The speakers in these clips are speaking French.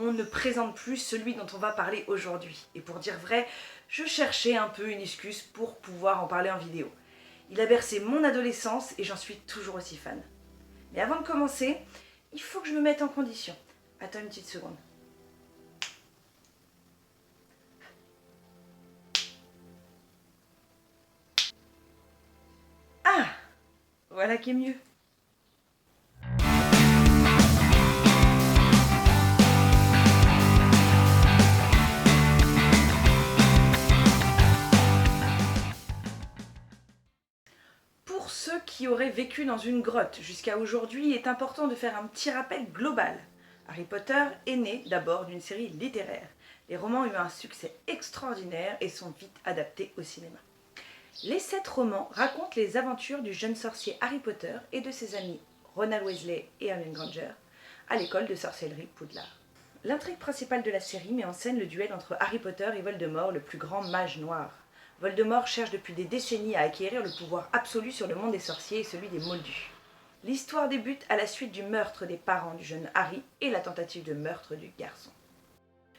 on ne présente plus celui dont on va parler aujourd'hui. Et pour dire vrai, je cherchais un peu une excuse pour pouvoir en parler en vidéo. Il a bercé mon adolescence et j'en suis toujours aussi fan. Mais avant de commencer, il faut que je me mette en condition. Attends une petite seconde. Ah! Voilà qui est mieux. Pour ceux qui auraient vécu dans une grotte jusqu'à aujourd'hui, il est important de faire un petit rappel global. Harry Potter est né d'abord d'une série littéraire. Les romans ont eu un succès extraordinaire et sont vite adaptés au cinéma. Les 7 romans racontent les aventures du jeune sorcier Harry Potter et de ses amis Ronald Weasley et Hermione Granger à l'école de sorcellerie Poudlard. L'intrigue principale de la série met en scène le duel entre Harry Potter et Voldemort, le plus grand mage noir. Voldemort cherche depuis des décennies à acquérir le pouvoir absolu sur le monde des sorciers et celui des Moldus. L'histoire débute à la suite du meurtre des parents du jeune Harry et la tentative de meurtre du garçon.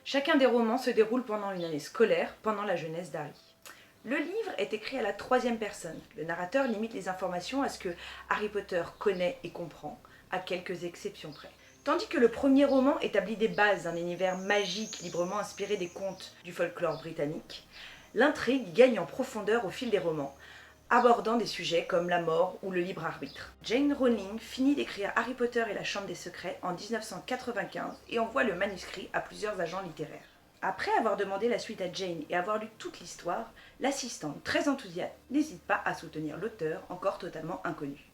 Chacun des romans se déroule pendant une année scolaire, pendant la jeunesse d'Harry. Le livre est écrit à la 3e personne. Le narrateur limite les informations à ce que Harry Potter connaît et comprend, à quelques exceptions près. Tandis que le premier roman établit des bases d'un univers magique librement inspiré des contes du folklore britannique, l'intrigue gagne en profondeur au fil des romans, abordant des sujets comme la mort ou le libre arbitre. Jane Rowling finit d'écrire Harry Potter et la Chambre des Secrets en 1995 et envoie le manuscrit à plusieurs agents littéraires. Après avoir demandé la suite à Jane et avoir lu toute l'histoire, l'assistante, très enthousiaste, n'hésite pas à soutenir l'auteur, encore totalement inconnu.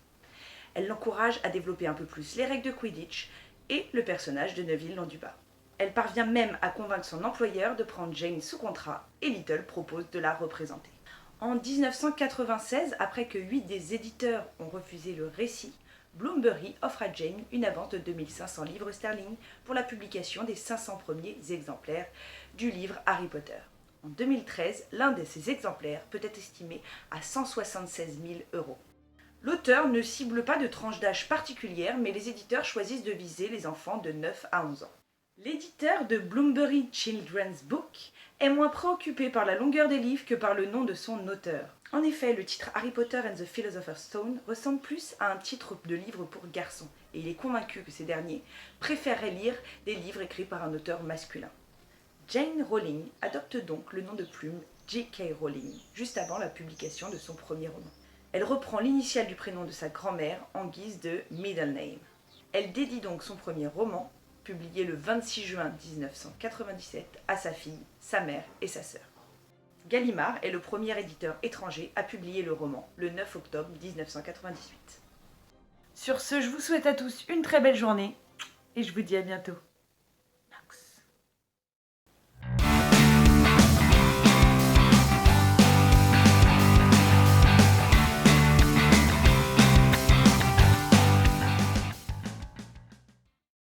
Elle l'encourage à développer un peu plus les règles de Quidditch et le personnage de Neville Londubat. Elle parvient même à convaincre son employeur de prendre Jane sous contrat et Little propose de la représenter. En 1996, après que 8 des éditeurs ont refusé le récit, Bloomsbury offre à Jane une avance de 2500 livres sterling pour la publication des 500 premiers exemplaires du livre Harry Potter. En 2013, l'un de ces exemplaires peut être estimé à 176 000 €. L'auteur ne cible pas de tranche d'âge particulière, mais les éditeurs choisissent de viser les enfants de 9 à 11 ans. L'éditeur de Bloomsbury Children's Book est moins préoccupé par la longueur des livres que par le nom de son auteur. En effet, le titre Harry Potter and the Philosopher's Stone ressemble plus à un titre de livre pour garçons, et il est convaincu que ces derniers préféreraient lire des livres écrits par un auteur masculin. Jane Rowling adopte donc le nom de plume J.K. Rowling, juste avant la publication de son premier roman. Elle reprend l'initiale du prénom de sa grand-mère en guise de middle name. Elle dédie donc son premier roman, publié le 26 juin 1997, à sa fille, sa mère et sa sœur. Gallimard est le premier éditeur étranger à publier le roman, le 9 octobre 1998. Sur ce, je vous souhaite à tous une très belle journée et je vous dis à bientôt.